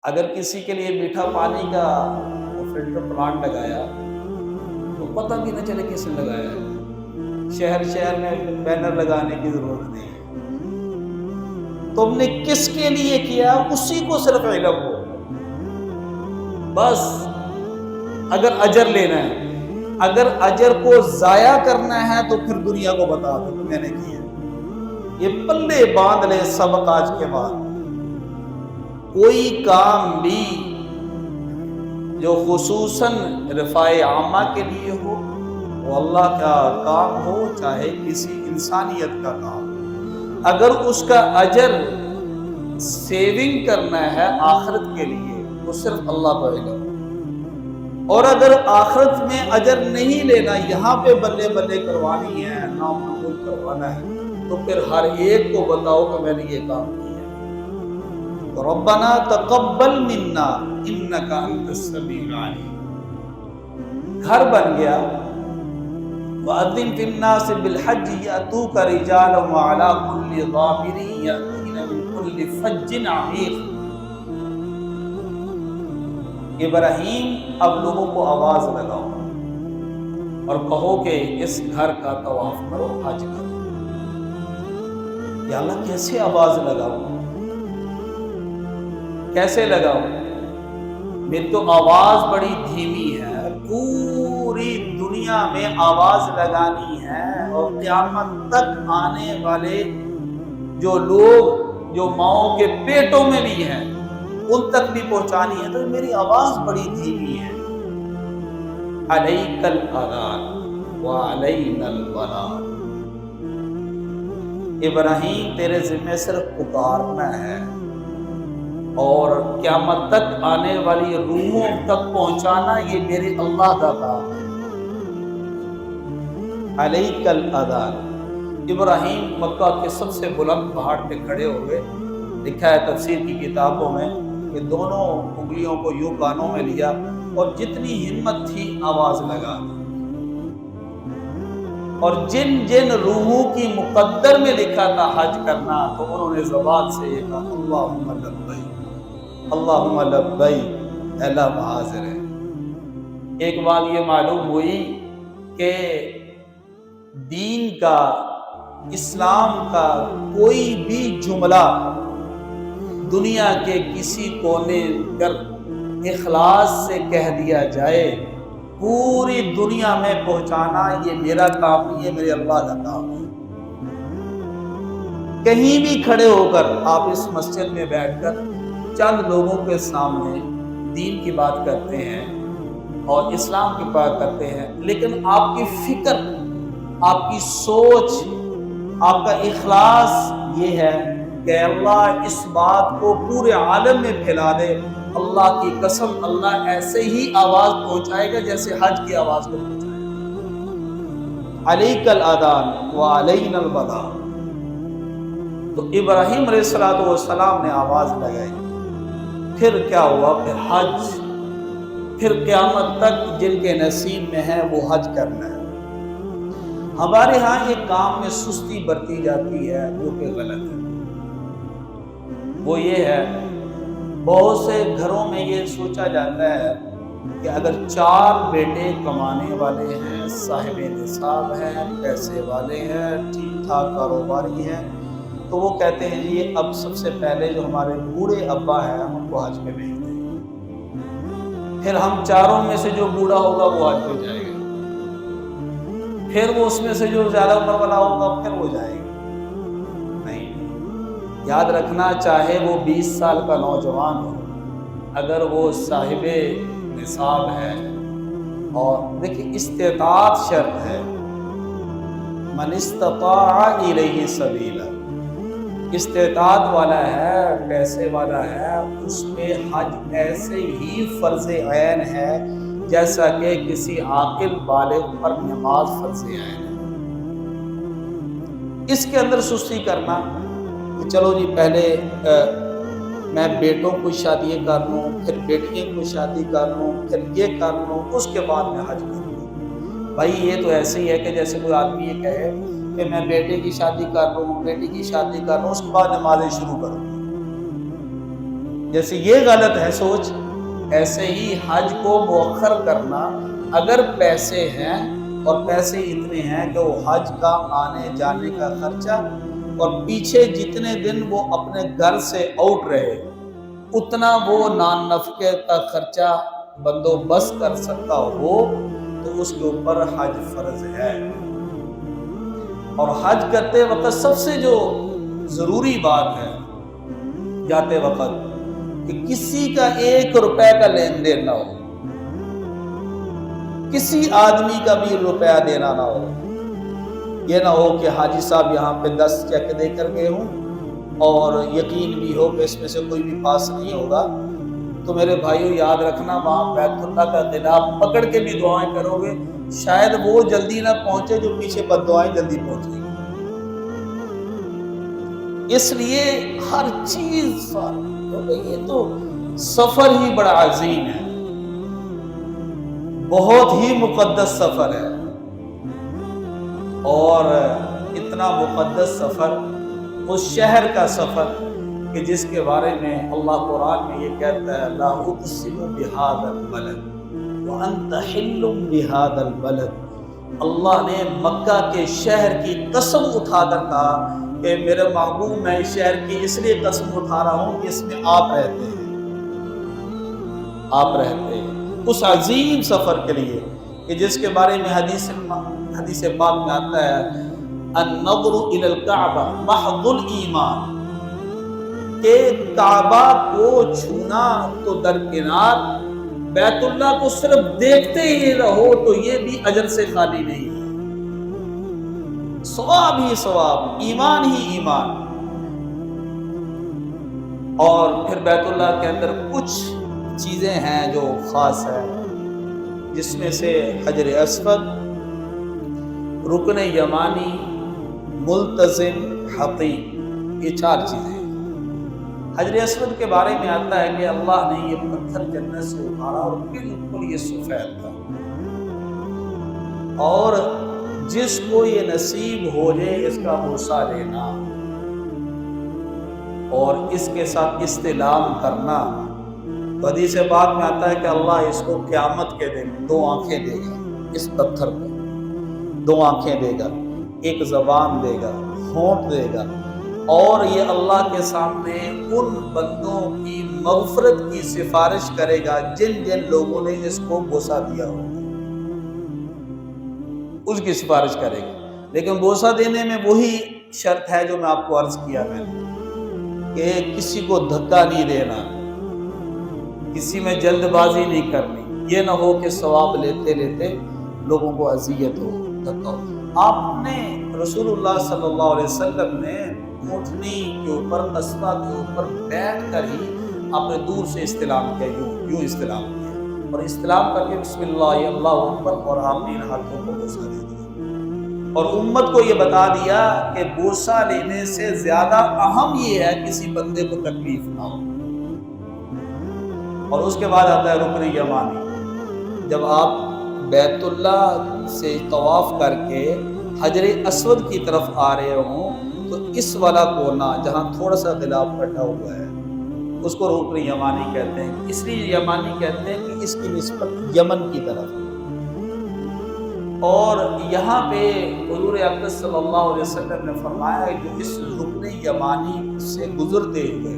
اگر کسی کے لیے میٹھا پانی کا فلٹر پلانٹ لگایا تو پتہ بھی نہ چلے کس نے لگایا ہے، شہر شہر میں بینر لگانے کی ضرورت نہیں ہے، تم نے کس کے لیے کیا اسی کو صرف علم ہو، بس اگر اجر لینا ہے، اگر اجر کو ضائع کرنا ہے تو پھر دنیا کو بتا دو کہ میں نے کیا، یہ پلے باندھ لے سبق آج کے بعد۔ کوئی کام بھی جو خصوصاً رفاع عامہ کے لیے ہو، وہ اللہ کا کام ہو چاہے کسی انسانیت کا کام، اگر اس کا اجر سیونگ کرنا ہے آخرت کے لیے تو صرف اللہ کو علم، اور اگر آخرت میں اجر نہیں لینا، یہاں پہ بلے بلے کروانی ہے، نام قبول کروانا ہے، تو پھر ہر ایک کو بتاؤ کہ میں نے یہ کام کیا ہے۔ ربنا تقبل منا انک انت السمیع العلیم، گھر بن گیا۔ وَأَذِّن فِي النَّاسِ بِالْحَجِّ يَأْتُوكَ رِجَالًا وَعَلَىٰ كُلِّ ضَامِرٍ يَأْتِينَ مِنْ كُلِّ فَجٍّ عَمِيقٍ۔ ابراہیم اب لوگوں کو آواز لگاؤ اور کہو کہ اس گھر کا طواف کرو، حج کرو۔ یا اللہ کیسے آواز لگاؤ، کیسے لگاؤ؟ میری تو آواز بڑی دھیمی ہے، پوری دنیا میں آواز لگانی ہے، اور قیامت تک آنے والے جو لوگ جو ماؤں کے پیٹوں میں بھی ہیں ان تک بھی پہنچانی ہے، تو میری آواز بڑی دھیمی ہے۔ علیک الاذان وعلینا البلاغ، ابراہیم تیرے ذمہ صرف پکارنا ہے اور قیامت تک آنے والی روحوں تک پہنچانا یہ میرے اللہ کا کام ہے۔ علیک الاذان، ابراہیم مکہ کے سب سے بلند پہاڑ پہ کھڑے ہوئے، لکھا ہے تفسیر کی کتابوں میں کہ دونوں انگلیوں کو یوں کانوں میں لیا اور جتنی ہمت تھی آواز لگا دی، اور جن جن روحوں کی مقدر میں لکھا تھا حج کرنا، تو انہوں نے زبان سے یہ کہا اللہم لبیک اللہم لبیک، اللہ حاضر ہے۔ ایک بات یہ معلوم ہوئی کہ دین کا، اسلام کا کوئی بھی جملہ دنیا کے کسی کونے پر اخلاص سے کہہ دیا جائے، پوری دنیا میں پہنچانا یہ میرا کام نہیں ہے، میرے اللہ کا کام ہے۔ کہیں بھی کھڑے ہو کر آپ اس مسجد میں بیٹھ کر چند لوگوں کے سامنے دین کی بات کرتے ہیں اور اسلام کی بات کرتے ہیں، لیکن آپ کی فکر، آپ کی سوچ، آپ کا اخلاص یہ ہے کہ اللہ اس بات کو پورے عالم میں پھیلا دے، اللہ کی قسم اللہ ایسے ہی آواز پہنچائے گا جیسے حج کی آواز کو پہنچائے گا۔ علیک الاذان وعلینا البلاغ۔ تو ابراہیم علیہ السلام نے آواز لگائی، پھر کیا ہوا؟ پھر حج، پھر قیامت تک جن کے نصیب میں ہے وہ حج کرنا ہے۔ ہمارے ہاں ایک کام میں سستی برتی جاتی ہے جو کہ غلط ہے، وہ یہ ہے بہت سے گھروں میں یہ سوچا جاتا ہے کہ اگر 4 بیٹے کمانے والے ہیں، صاحب نصاب ہیں، پیسے والے ہیں، ٹھیک ٹھاک کاروباری ہیں، تو وہ کہتے ہیں جی اب سب سے پہلے جو ہمارے بوڑھے ابا ہیں ہم کو حج پہ بھیج دیں، پھر ہم چاروں میں سے جو بوڑھا ہوگا وہ حج پہ جائے گا، پھر وہ اس میں سے جو زیادہ عمر والا ہوگا پھر وہ جائے گا۔ نہیں، یاد رکھنا، چاہے وہ 20 سال کا نوجوان ہو، اگر وہ صاحب نصاب ہے، اور دیکھیں استطاعت شرط ہے، من استطاع الیہ سبیلا، استطاعت والا ہے، پیسے والا ہے، اس پہ حج ایسے ہی فرض عین ہے جیسا کہ کسی عاقل بالغ پر نماز فرض عین ہے۔ اس کے اندر سستی کرنا کہ چلو جی پہلے میں بیٹوں کو شادی کر لوں، پھر بیٹیوں کو شادی کر لوں، پھر یہ کر لوں، اس کے بعد میں حج کر لوں۔ بھائی یہ تو ایسے ہی ہے کہ جیسے کوئی آدمی یہ کہے کہ میں بیٹے کی شادی کر لوں، بیٹی کی شادی کر لوں، اس کے بعد نمازیں شروع کروں۔ جیسے یہ غلط ہے سوچ، ایسے ہی حج کو مؤخر کرنا، اگر پیسے ہیں اور پیسے اتنے ہیں کہ وہ حج کا آنے جانے کا خرچہ اور پیچھے جتنے دن وہ اپنے گھر سے آؤٹ رہے اتنا وہ نان نفقے کا خرچہ بندوبست کر سکتا ہو تو اس کے اوپر حج فرض ہے۔ اور حج کرتے وقت سب سے جو ضروری بات ہے جاتے وقت کہ کسی کا 1 روپے کا لین دین نہ ہو، کسی آدمی کا بھی روپیہ دینا نہ ہو۔ یہ نہ ہو کہ حاجی صاحب یہاں پہ 10 چیک دے کر گئے ہوں اور یقین بھی ہو کہ اس میں سے کوئی بھی پاس نہیں ہوگا، تو میرے بھائیو یاد رکھنا وہاں بیت اللہ کا قلعہ پکڑ کے بھی دعائیں کرو گے، شاید وہ جلدی نہ پہنچے جو پیچھے بد دعائیں جلدی پہنچیں گی۔ اس لیے ہر چیز یہ تو سفر ہی بڑا عظیم ہے، بہت ہی مقدس سفر ہے، اور اتنا مقدس سفر اس شہر کا سفر کہ جس کے بارے میں اللہ قرآن میں یہ کہتا ہے لا اقسم بہذا البلد وانت حل بہذا البلد۔ اللہ نے مکہ کے شہر کی قسم اٹھا کر کہا کہ میرے محبوب میں اس شہر کی اس لیے قسم اٹھا رہا ہوں کہ اس میں آپ رہتے ہیں، آپ رہتے ہیں اس عظیم سفر کے لیے کہ جس کے بارے میں حدیث پاک میں آتا ہے النظر الی الکعبہ محض الایمان، کہ کعبہ کو چھونا تو درکنار، بیت اللہ کو صرف دیکھتے ہی رہو تو یہ بھی اجر سے خالی نہیں ہے، ثواب ہی ثواب، ایمان ہی ایمان۔ اور پھر بیت اللہ کے اندر کچھ چیزیں ہیں جو خاص ہیں، جس میں سے حجر اسود، رکن یمانی، ملتزم، حقیق، یہ 4 چیزیں ہیں۔ حجر اسود کے بارے میں آتا ہے کہ اللہ نے یہ پتھر جنت سے اتارا اور بالکل یہ سفید تھا، اور جس کو یہ نصیب ہو جائے اس کا بوسہ لینا اور اس کے ساتھ استلام کرنا، حدیث پاک میں آتا ہے کہ اللہ اس کو قیامت کے دن 2 آنکھیں دے گا، اس پتھر کو 2 آنکھیں دے گا، ایک زبان دے گا، ہونٹ دے گا، اور یہ اللہ کے سامنے ان بندوں کی مغفرت کی سفارش کرے گا جن جن لوگوں نے اس کو بوسہ دیا ہو، اس کی سفارش کرے گا۔ لیکن بوسہ دینے میں وہی شرط ہے جو میں آپ کو عرض کیا میں نے کہ کسی کو دھکا نہیں دینا، کسی میں جلد بازی نہیں کرنی، یہ نہ ہو کہ ثواب لیتے لیتے لوگوں کو اذیت ہو، دھکا ہو۔ آپ نے رسول اللہ صلی اللہ علیہ وسلم نے اونٹنی کے اوپر، قصبہ کے اوپر بیٹھ کر ہی آپ نے دور سے استلام کیا، یوں استلام کیا، اور استلام کر کے بسم اللہ اللہ اکبر، اور آپ نے ان ہاتھوں کو بوسہ دے دیا اور امت کو یہ بتا دیا کہ بوسہ لینے سے زیادہ اہم یہ ہے کسی بندے کو تکلیف نہ ہو۔ اور اس کے بعد آتا ہے رکن یمانی، جب آپ بیت اللہ سے طواف کر کے حجر اسود کی طرف آ رہے ہوں تو اس والا کونا جہاں تھوڑا سا غلاف کٹا ہوا ہے اس کو رکن یمانی کہتے ہیں، اس لیے یمانی کہتے ہیں کہ اس کی نسبت یمن کی طرف۔ اور یہاں پہ حضور اقدس صلی اللہ علیہ وسلم نے فرمایا ہے جو اس رکن یمانی سے گزرتے ہوئے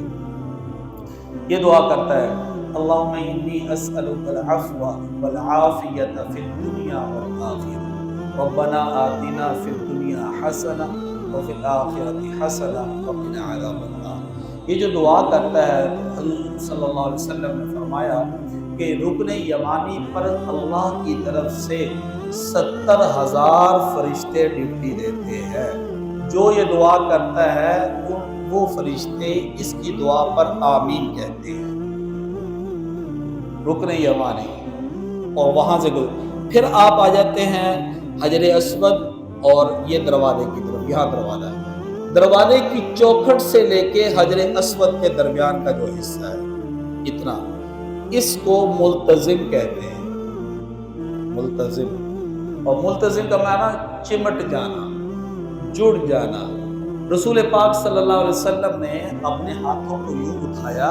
یہ دعا کرتا ہے اللہم انی اسألک العفو والعافیت فی الدنیا والآخرہ ربنا آتنا فی الدنیا حسنہ وفی الآخرۃ حسنہ وقنا عذاب النار۔ یہ جو دعا کرتا ہے حضور صلی اللہ علیہ وسلم نے فرمایا کہ رکن یمانی پر اللہ کی طرف سے 70,000 فرشتے ڈیوٹی دیتے ہیں، جو یہ دعا کرتا ہے وہ فرشتے اس کی دعا پر آمین کہتے ہیں، رکن یمانی۔ اور وہاں سے پھر آپ آ جاتے ہیں حجر اسود اور یہ دروازے کی طرف، یہاں دروازہ ہے، دروازے کی چوکھٹ سے لے کے حجر اسود کے درمیان کا جو حصہ ہے اتنا، اس کو ملتزم کہتے ہیں، ملتزم۔ اور ملتزم کا معنی چمٹ جانا، جڑ جانا۔ رسول پاک صلی اللہ علیہ وسلم نے اپنے ہاتھوں کو یوں اٹھایا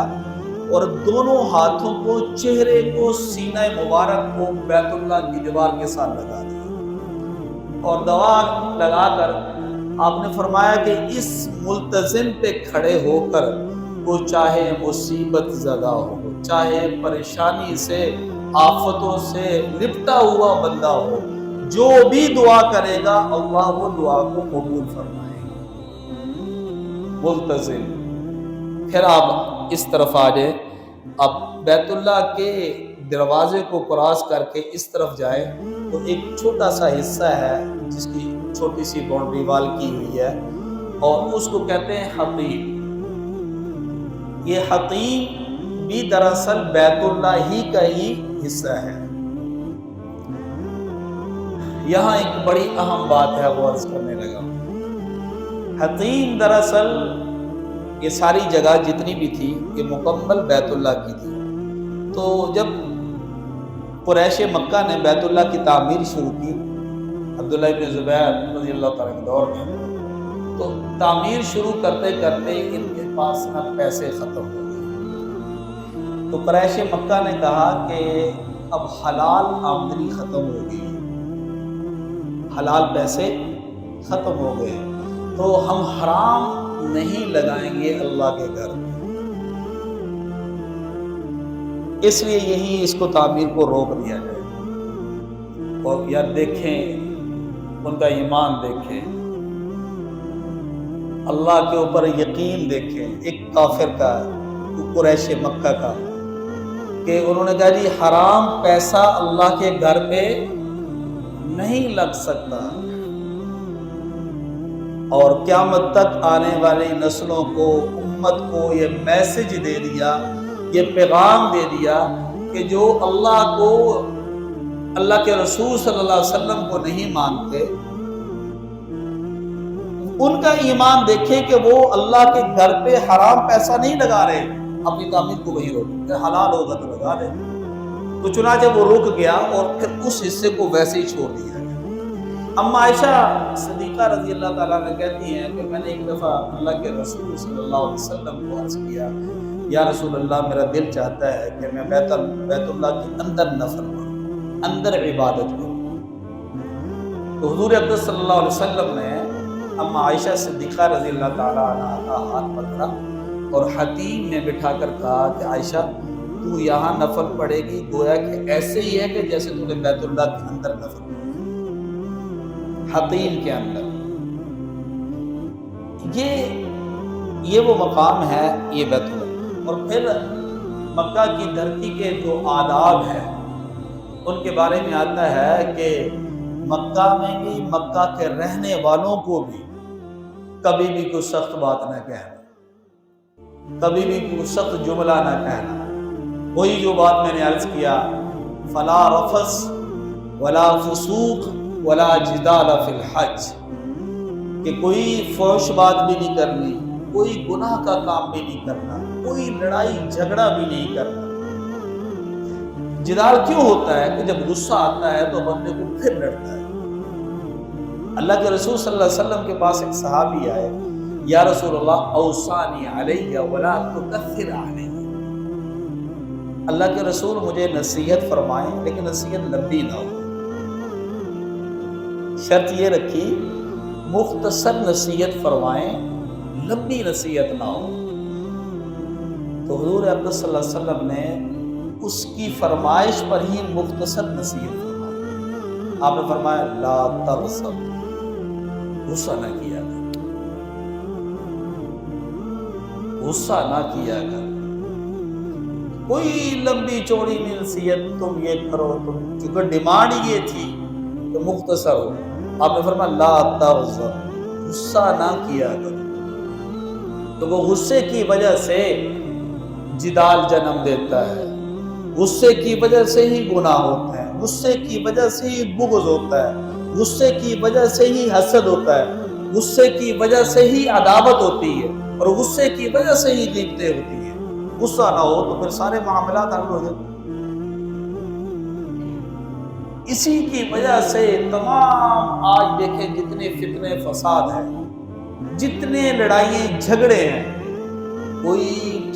اور دونوں ہاتھوں کو، چہرے کو، سینہ مبارک کو بیت اللہ کی دیوار کے ساتھ لگا دیا، اور دعا لگا کر آپ نے فرمایا کہ اس ملتزم پہ کھڑے ہو کر وہ چاہے مصیبت زدہ ہو، چاہے پریشانی سے، آفتوں سے لپٹا ہوا بندہ ہو، جو بھی دعا کرے گا اللہ وہ دعا کو قبول فرمائے گا۔ ملتزم۔ پھر آپ اس طرف آ جائیں، اب بیت اللہ کے دروازے کو کراس کر کے اس طرف جائے تو ایک چھوٹا سا حصہ ہے جس کی چھوٹی سی باؤنڈری وال کی ہوئی ہے، اور اس کو کہتے ہیں حطیم۔ یہ حطیم بھی دراصل بیت اللہ ہی کا ہی حصہ ہے۔ یہاں ایک بڑی اہم بات ہے، وہ عرض کرنے لگا۔ حطیم دراصل یہ ساری جگہ جتنی بھی تھی یہ مکمل بیت اللہ کی تھی۔ تو جب قریش مکہ نے بیت اللہ کی تعمیر شروع کی عبداللہ ابن زبیر رضی اللہ تعالیٰ کے دور میں، تو تعمیر شروع کرتے کرتے ان کے پاس نہ پیسے ختم ہو گئے، تو قریش مکہ نے کہا کہ اب حلال آمدنی ختم ہو گئی، حلال پیسے ختم ہو گئے، تو ہم حرام نہیں لگائیں گے اللہ کے گھر میں، اس لیے یہی اس کو تعمیر کو روک دیا جائے۔ اور یار دیکھیں ان کا ایمان، دیکھیں اللہ کے اوپر یقین، دیکھیں ایک کافر کا، قریش مکہ کا، کہ انہوں نے کہا جی حرام پیسہ اللہ کے گھر پہ نہیں لگ سکتا، اور قیامت تک آنے والی نسلوں کو، امت کو یہ میسج دے دیا، یہ پیغام دے دیا کہ جو اللہ کو، اللہ کے رسول صلی اللہ علیہ وسلم کو نہیں مانتے، ان کا ایمان دیکھیں کہ وہ اللہ کے گھر پہ حرام پیسہ نہیں لگا رہے، اپنی تعمیر کو وہی روک، حلال ہوگا تو لگا لے۔ تو چنانچہ وہ رک گیا اور پھر اس حصے کو ویسے ہی چھوڑ دیا۔ اما عائشہ صدیقہ رضی اللہ تعالیٰ نے کہتی ہیں کہ میں نے ایک دفعہ اللہ کے رسول صلی اللہ علیہ وسلم کو عرض کیا، یا رسول اللہ میرا دل چاہتا ہے کہ میں بیت اللہ کے اندر نفل پڑھوں، اندر عبادت کروں۔ تو حضور اقدس صلی اللہ علیہ وسلم نے اما عائشہ صدیقہ رضی اللہ تعالیٰ عنہ کا ہاتھ پکڑا اور حتیم میں بٹھا کر کہا کہ عائشہ تو یہاں نفل پڑھے گی، گویا کہ ایسے ہی ہے کہ جیسے تو نے بیت اللہ کے اندر نفل پڑھا، حتیم کے اندر۔ یہ وہ مقام ہے، یہ بیت اللہ۔ اور پھر مکہ کی دھرتی کے جو آداب ہیں ان کے بارے میں آتا ہے کہ مکہ میں بھی، مکہ کے رہنے والوں کو بھی کبھی بھی کوئی سخت بات نہ کہنا، کبھی بھی کوئی سخت جملہ نہ کہنا۔ وہی جو بات میں نے عرض کیا، فلا رفث ولا فسوق ولا جدال فی الحج، کہ کوئی فحش بات بھی نہیں کرنی، کوئی گناہ کا کام بھی نہیں کرنا، کوئی لڑائی جھگڑا بھی نہیں کرنا۔ جدال کیوں ہوتا ہے کہ جب غصہ آتا ہے تو بندے کو پھر لڑتا ہے۔ اللہ کے رسول صلی اللہ علیہ وسلم کے پاس ایک صحابی آئے، یا رسول اللہ اوصانی علیہ ولا تکثر علیہ، اللہ کے رسول مجھے نصیحت فرمائیں لیکن نصیحت لمبی نہ ہو، شرط یہ رکھی مختصر نصیحت فرمائیں، لمبی نصیحت نہ ہو۔ تو حضور اقدس صلی اللہ علیہ وسلم نے اس کی فرمائش پر ہی مختصر نصیحت فرمائی۔ آپ نے فرمایا لا تغضب، غصہ نہ کیا کر، غصہ نہ کیا کر، کوئی لمبی چوڑی نہیں نصیحت، تم یہ کرو، تم، کیونکہ ڈیمانڈ یہ تھی کہ مختصر ہو۔ آپ نے فرمایا لا تغضب، غصہ نہ کیا کر۔ تو وہ غصے کی وجہ سے جدال جنم دیتا ہے، غصے کی وجہ سے ہی گناہ ہوتا ہے، غصے کی وجہ سے ہی بغض ہوتا ہے، غصے کی وجہ سے ہی حسد ہوتا ہے، غصے کی وجہ سے ہی عداوت ہوتی ہے، اور غصے کی وجہ سے ہی غیبتیں ہوتی ہیں۔ غصہ نہ ہو تو پھر سارے معاملات حل ہو جاتے۔ اسی کی وجہ سے تمام آج دیکھیں جتنے فتنے فساد ہیں، جتنے لڑائیاں جھگڑے ہیں، کوئی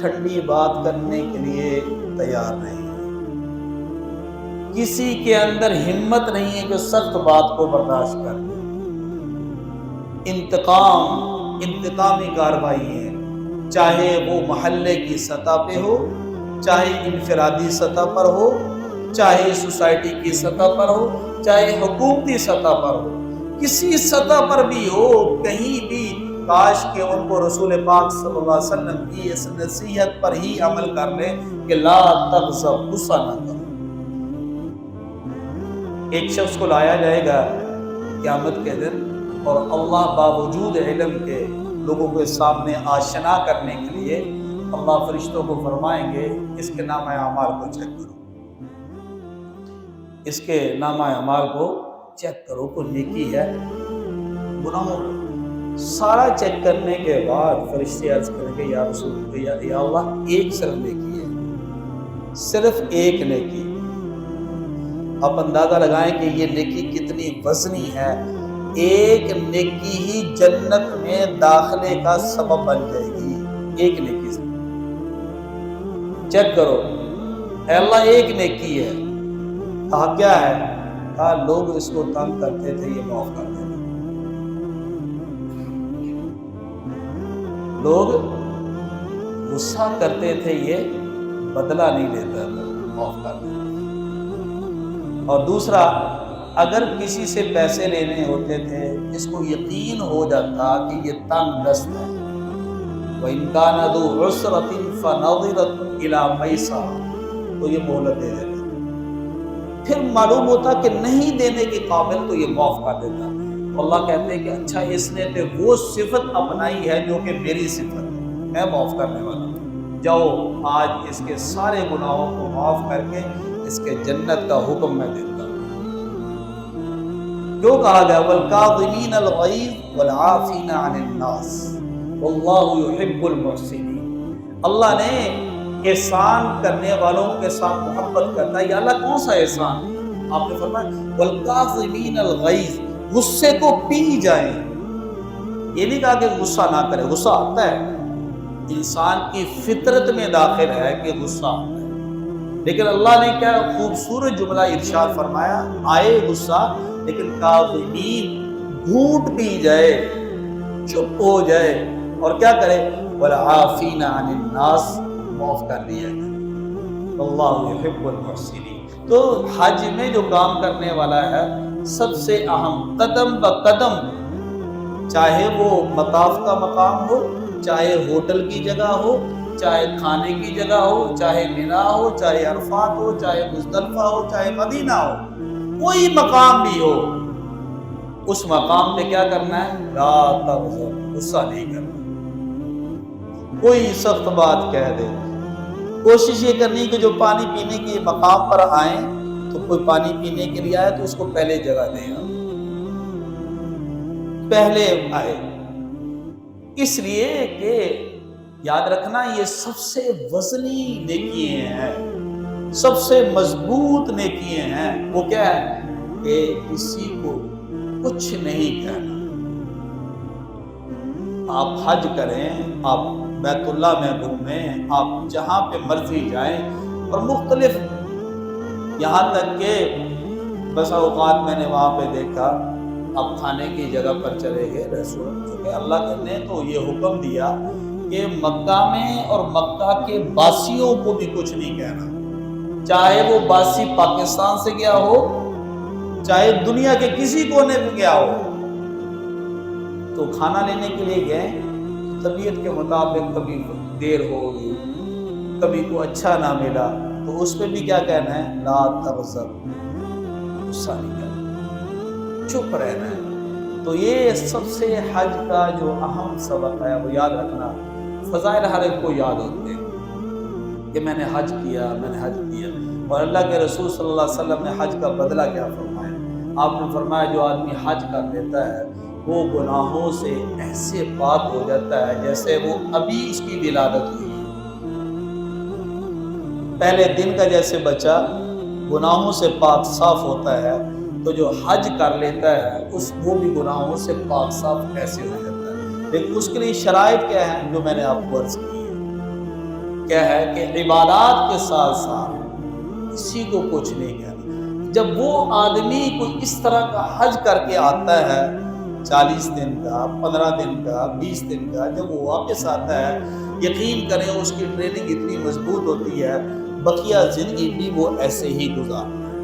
ٹھنڈی بات کرنے کے لیے تیار نہیں، کسی کے اندر ہمت نہیں ہے کہ سخت بات کو برداشت کر لے۔ انتقامی کارروائی ہے، چاہے وہ محلے کی سطح پہ ہو، چاہے انفرادی سطح پر ہو، چاہے سوسائٹی کی سطح پر ہو، چاہے حکومتی سطح پر ہو، کسی سطح پر بھی ہو، کہیں بھی کاش کہ ان کو رسول پاک صلی اللہ علیہ وسلم کی اس نصیحت پر ہی عمل کر لیں کہ لا تغضب، غصہ نہ کرو۔ ایک شخص کو لایا جائے گا قیامت کے دن، اور اللہ باوجود علم کے لوگوں کے سامنے آشنا کرنے کے لیے اللہ فرشتوں کو فرمائیں گے اس کے نامہ اعمال کو چیک کرو، اس کے نامہ اعمال کو چیک کرو، کوئی نیکی ہے گناہوں، سارا چیک کرنے کے بعد فرشتے عرض کریں گے یا رسول یا اللہ ایک صرف نیکی ہے، صرف ایک نیکی۔ آپ اندازہ لگائیں کہ یہ نیکی کتنی وزنی ہے، ایک نیکی ہی جنت میں داخلے کا سبب بن جائے گی، ایک نیکی سے۔ چیک کرو، اے اللہ ایک نیکی ہے، کہا کیا ہے؟ کہا لوگ اس کو تنگ کرتے تھے یہ معاف کر دیتے، لوگ غصہ کرتے تھے یہ بدلہ نہیں لیتا تھا، معاف کر دیتے۔ اور دوسرا، اگر کسی سے پیسے لینے ہوتے تھے اس کو یقین ہو جاتا کہ یہ تنگ دست ہے، وَإِنْ كَانَ ذُو عُسْرَةٍ فَنَظِرَةٌ إِلَىٰ مَيْسَرَةٍ، تو یہ مہلت دے دیتے، پھر معلوم ہوتا کہ نہیں دینے کے قابل تو یہ معاف کر دیتا۔ اللہ کہتے ہیں کہ اچھا اس نے تو وہ صفت اپنائی ہے جو کہ میری صفت ہے، میں معاف کرنے والا ہوں، جاؤ آج اس کے سارے گناہوں کو معاف کر کے اس کے جنت کا حکم میں دیتا ہوں۔ کیوں کہا گیا وَالْكَاظِمِينَ الْغَيْظَ وَالْعَافِينَ عَنِ النَّاسِ وَاللَّهُ يُحِبُّ الْمُحْسِنِينَ، اللہ نے احسان کرنے والوں کے ساتھ محبت کرتا ہے۔ یا اللہ کون سا احسان؟ آپ نے فرمایا وَالْكَاظِمِينَ الْغَيْظَ، غصے کو پی جائیں، یہ نہیں کہا کہ غصہ نہ کرے، غصہ آتا ہے، انسان کی فطرت میں داخل ہے کہ غصہ آتا ہے، لیکن اللہ نے کیا خوبصورت جملہ ارشاد فرمایا، آئے غصہ لیکن کاظمین، گھونٹ پی جائے، چپ ہو جائے، اور کیا کرے والعافین عن الناس، معاف کر دیا ہے، اللہ یحب المحسنین۔ تو حج میں جو کام کرنے والا ہے سب سے اہم قدم بقدم، چاہے وہ مطاف کا مقام ہو، چاہے ہوٹل کی جگہ ہو، چاہے کھانے کی جگہ ہو، چاہے مینا ہو، چاہے عرفات ہو، چاہے مزدلفہ ہو، چاہے مدینہ ہو، کوئی مقام بھی ہو، اس مقام پہ کیا کرنا ہے؟ لا تغضب، غصہ نہیں کرنا، کوئی سخت بات کہہ دے، کوشش یہ کرنی کہ جو پانی پینے کے مقام پر آئیں تو کوئی پانی پینے کے لیے آئے تو اس کو پہلے جگہ دیں، پہلے آئے، اس لیے کہ یاد رکھنا یہ سب سے وزنی نیکیاں ہیں، سب سے مضبوط نیکیاں ہیں۔ وہ کیا ہے کہ کسی کو کچھ نہیں کہنا۔ آپ حج کریں، آپ بیت اللہ میں گھومیں، آپ جہاں پہ مرضی جائیں، اور مختلف، یہاں تک کہ بس اوقات میں نے وہاں پہ دیکھا، آپ کھانے کی جگہ پر چلے گئے ریسٹورنٹ، کیونکہ اللہ نے تو یہ حکم دیا کہ مکہ میں اور مکہ کے باسیوں کو بھی کچھ نہیں کہنا، چاہے وہ باسی پاکستان سے گیا ہو، چاہے دنیا کے کسی کونے میں گیا ہو۔ تو کھانا لینے کے لیے گئے، طبیعت کے مطابق کبھی دیر ہو گئی، کبھی کو اچھا نہ ملا، تو اس پہ بھی کیا کہنا ہے؟ لا تغضب، غصہ نہیں کرنا، چپ رہنا ہے۔ تو یہ سب سے حج کا جو اہم سبق ہے وہ یاد رکھنا۔ فضائل ہر ایک کو یاد ہوتے ہیں کہ میں نے حج کیا، میں نے حج کیا، اور اللہ کے رسول صلی اللہ علیہ وسلم نے حج کا بدلہ کیا فرمایا؟ آپ نے فرمایا جو آدمی حج کر لیتا ہے وہ گناہوں سے ایسے پاک ہو جاتا ہے جیسے وہ ابھی اس کی ولادت ہوئی، پہلے دن کا جیسے بچہ گناہوں سے پاک صاف ہوتا ہے، تو جو حج کر لیتا ہے وہ بھی گناہوں سے پاک صاف ایسے ہو جاتا ہے۔ لیکن اس کے لیے شرائط کیا ہیں جو میں نے آپ کو عرض کی ہے، کیا ہے کہ عبادات کے ساتھ ساتھ کسی کو کچھ نہیں کہنا۔ جب وہ آدمی کوئی اس طرح کا حج کر کے آتا ہے 40 دن کا، 15 دن کا، 20 دن کا، جب وہ واپس آتا ہے، یقین کریں اس کی ٹریننگ اتنی مضبوط ہوتی ہے، بقیہ زندگی بھی وہ ایسے ہی گزارتا ہے،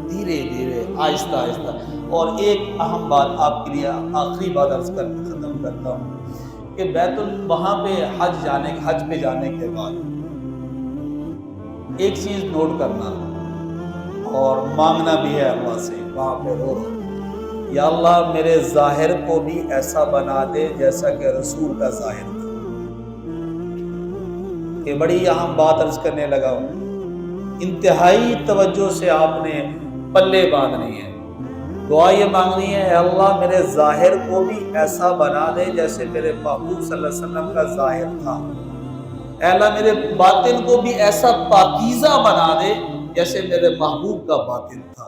دھیرے دھیرے، آہستہ آہستہ۔ اور ایک اہم بات آپ کے لیے آخری بات عرض کر کے ختم کرتا ہوں کہ وہاں پہ حج پہ جانے کے بعد ایک چیز نوٹ کرنا اور مانگنا بھی ہے اللہ سے، وہاں پہ رو یا اللہ میرے ظاہر کو بھی ایسا بنا دے جیسا کہ رسول کا ظاہر تھا۔ کہ بڑی اہم بات عرض کرنے لگا ہوں، انتہائی توجہ سے آپ نے پلے باندھنی ہے، دعا یہ مانگنی ہے، اے اللہ میرے ظاہر کو بھی ایسا بنا دے جیسے میرے محبوب صلی اللہ علیہ وسلم کا ظاہر تھا، اے اللہ میرے باطن کو بھی ایسا پاکیزہ بنا دے جیسے میرے محبوب کا باطن تھا۔